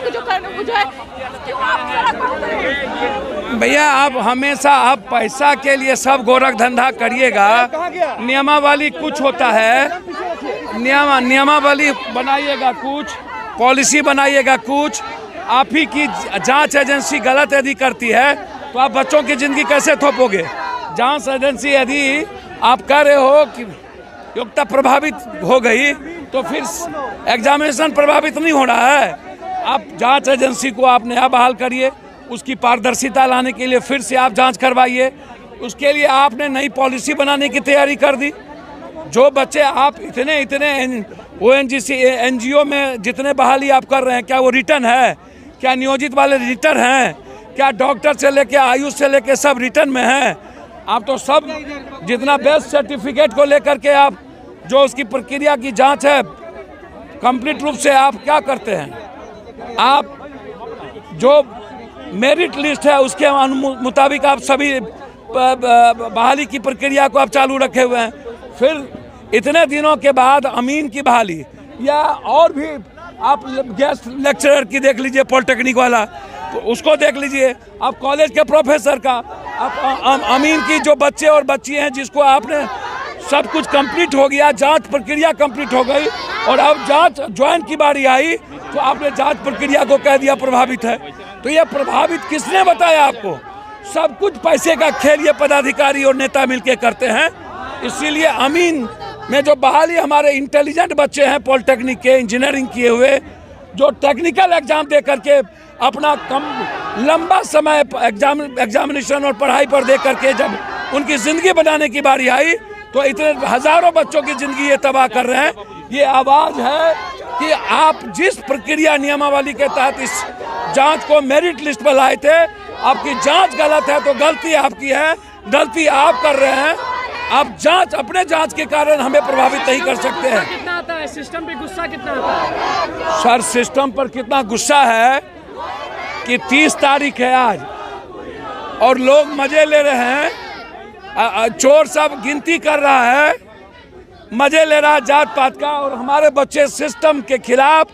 मांग जो करने को जो है, क्यों आप सड़क पर उतरे? भैया आप हमेशा आप पैसा के लिए सब गोरख धंधा करिएगा, नियमावली कुछ होता है, नियमावली बनाइएगा कुछ, पॉलिसी बनाइएगा कुछ। आप ही की जांच एजेंसी गलत यदि करती है तो आप बच्चों की ज़िंदगी कैसे थोपोगे? जांच एजेंसी यदि आप कह रहे हो कि योग्यता प्रभावित हो गई तो फिर एग्जामिनेशन प्रभावित नहीं हो रहा है। आप जांच एजेंसी को आप नया बहाल करिए, उसकी पारदर्शिता लाने के लिए फिर से आप जांच करवाइए। उसके लिए आपने नई पॉलिसी बनाने की तैयारी कर दी। जो बच्चे आप इतने ONGC NGO में जितने बहाली आप कर रहे हैं, क्या वो रिटर्न है? क्या नियोजित वाले रिटर्न हैं? क्या डॉक्टर से लेके आयुष से लेके सब रिटर्न में हैं? आप तो सब जितना बेस्ट सर्टिफिकेट को लेकर के आप जो उसकी प्रक्रिया की जांच है कंप्लीट रूप से आप क्या करते हैं? आप जो मेरिट लिस्ट है उसके मुताबिक आप सभी बहाली की प्रक्रिया को आप चालू रखे हुए हैं। फिर इतने दिनों के बाद अमीन की बहाली या और भी आप गेस्ट लेक्चरर की देख लीजिए, पॉलिटेक्निक वाला तो उसको देख लीजिए, आप कॉलेज के प्रोफेसर का, आप अमीन की जो बच्चे और बच्ची हैं जिसको आपने सब कुछ कंप्लीट हो गया, जांच प्रक्रिया कंप्लीट हो गई और अब जांच ज्वाइन की बारी आई तो आपने जांच प्रक्रिया को कह दिया प्रभावित है। तो ये प्रभावित किसने बताया आपको? सब कुछ पैसे का खेल ये पदाधिकारी और नेता मिलके करते हैं। इसीलिए अमीन में जो बहाली हमारे इंटेलिजेंट बच्चे हैं पॉलिटेक्निक के, इंजीनियरिंग किए हुए, जो टेक्निकल एग्जाम दे करके अपना कम लंबा समय एग्जामिनेशन और पढ़ाई पर दे करके जब उनकी ज़िंदगी बनाने की बारी आई तो इतने हज़ारों बच्चों की ज़िंदगी ये तबाह कर रहे हैं। ये आवाज़ है कि आप जिस प्रक्रिया नियमावली के तहत इस जांच को मेरिट लिस्ट पर लाए थे, आपकी जांच गलत है तो गलती आपकी है, गलती आप कर रहे हैं। आप जांच अपने जांच के कारण हमें प्रभावित नहीं कर सकते हैं। कितना आता है सिस्टम पे गुस्सा कितना आता है? सर सिस्टम पर कितना गुस्सा है कि 30 तारीख है आज और लोग मजे ले रहे हैं, चोर सब गिनती कर रहा है, मजे ले रहा है जात पात का, और हमारे बच्चे सिस्टम के खिलाफ,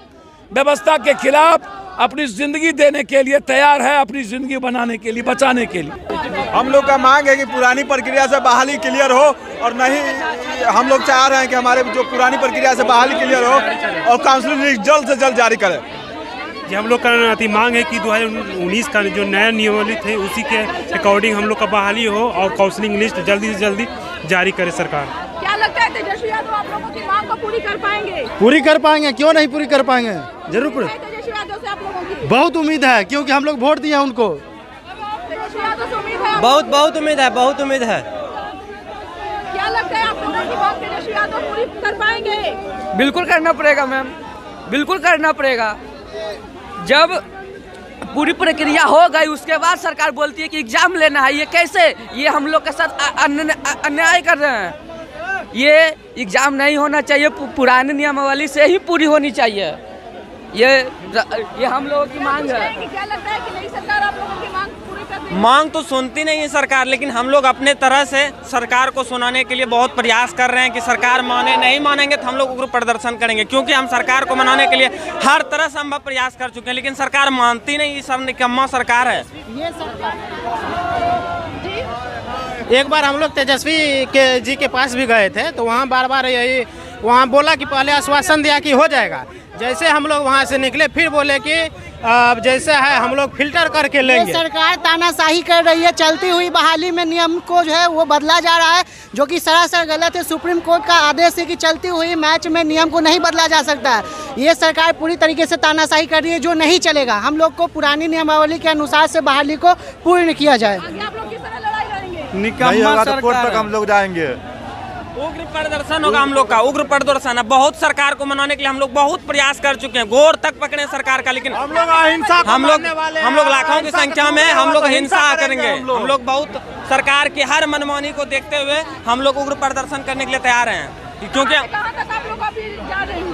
व्यवस्था के खिलाफ अपनी जिंदगी देने के लिए तैयार है, अपनी जिंदगी बनाने के लिए, बचाने के लिए। हम लोग का मांग है कि पुरानी प्रक्रिया से बहाली क्लियर हो और नहीं, हम लोग चाह रहे हैं कि हमारे जो पुरानी प्रक्रिया से बहाली क्लियर हो और काउंसलिंग लिस्ट जल्द से जल्द जारी करें। जी हम लोग का मांग है कि 2019 का जो नया नियमावली थे उसी के अकॉर्डिंग हम लोग का बहाली हो और काउंसलिंग लिस्ट जल्दी से जल्दी जारी करे सरकार। क्या लगता है तेजस्वी यादव आप लोगों की मांग को पूरी कर पाएंगे? पूरी कर पाएंगे, क्यों नहीं पूरी कर पाएंगे, जरूर पूरी। तेजस्वी यादव से आप लोगों की बहुत उम्मीद है क्योंकि हम लोग वोट दिए हैं उनको। तेजस्वी यादव से उम्मीद है? बहुत उम्मीद है, बहुत उम्मीद है। क्या लगता है आप लोगों की मांग तेजस्वी यादव पूरी कर पाएंगे? बिल्कुल करना पड़ेगा मैम, बिल्कुल करना पड़ेगा। जब पूरी प्रक्रिया हो गई उसके बाद सरकार बोलती है कि एग्जाम लेना है, ये कैसे? ये हम लोग के साथ अन्याय कर रहे हैं। ये एग्जाम नहीं होना चाहिए, पुराने नियमावली से ही पूरी होनी चाहिए। ये हम लोगों की मांग है। क्या लगता है कि नई सरकार आप लोगों की मांग पूरी कर देगी? मांग तो सुनती नहीं है सरकार, लेकिन हम लोग अपने तरह से सरकार को सुनाने के लिए बहुत प्रयास कर रहे हैं कि सरकार माने, नहीं मानेंगे तो हम लोग उग्र प्रदर्शन करेंगे, क्योंकि हम सरकार को मनाने के लिए हर तरह संभव प्रयास कर चुके हैं, लेकिन सरकार मानती नहीं। ये सब निकम्मा सरकार है। ये सरकार एक बार हम लोग तेजस्वी जी के पास भी गए थे तो वहाँ बार यही वहाँ बोला कि पहले आश्वासन दिया कि हो जाएगा। जैसे हम लोग वहाँ से निकले फिर बोले कि जैसे है हम लोग फिल्टर करके लेंगे। सरकार तानाशाही कर रही है, चलती हुई बहाली में नियम को जो है वो बदला जा रहा है, जो कि सरासर गलत है। सुप्रीम कोर्ट का आदेश है कि चलती हुई मैच में नियम को नहीं बदला जा सकता है। ये सरकार पूरी तरीके से तानाशाही कर रही है, जो नहीं चलेगा। हम लोग को पुरानी नियमावली के अनुसार से बहाली को पूर्ण किया जाए। निकम्मा सरकार हम लोग जाएंगे, उग्र प्रदर्शन होगा हम लोग का, उग्र प्रदर्शन है। बहुत सरकार को मनाने के लिए हम लोग बहुत प्रयास कर चुके हैं, गोर तक पकड़े सरकार का, लेकिन हम लोग अहिंसा हम लोग लाखों की संख्या में हम लोग हिंसा करेंगे। हम लोग बहुत सरकार की हर मनमानी को देखते हुए हम लोग उग्र प्रदर्शन करने के लिए तैयार हैं, क्योंकि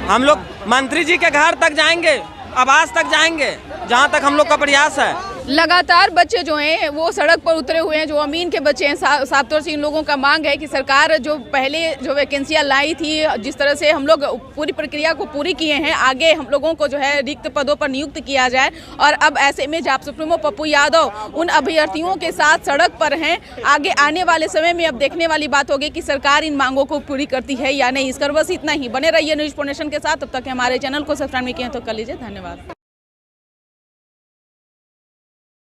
हम लोग मंत्री जी के घर तक जाएंगे, आवास तक जाएंगे, जहाँ तक हम लोग का प्रयास है। लगातार बच्चे जो हैं वो सड़क पर उतरे हुए हैं, जो अमीन के बच्चे हैं। साफ तौर से इन लोगों का मांग है कि सरकार जो पहले जो वैकेंसियां लाई थी, जिस तरह से हम लोग पूरी प्रक्रिया को पूरी किए हैं, आगे हम लोगों को जो है रिक्त पदों पर नियुक्त किया जाए। और अब ऐसे में जाप सुप्रीमो पप्पू यादव उन अभ्यर्थियों के साथ सड़क पर हैं। आगे आने वाले समय में अब देखने वाली बात होगी कि सरकार इन मांगों को पूरी करती है या नहीं। इस कर बस इतना ही। बने रहिए न्यूज़ 4 नेशन के साथ। तब तक हमारे चैनल को सब्सक्राइब नहीं किए तो कर लीजिए। धन्यवाद।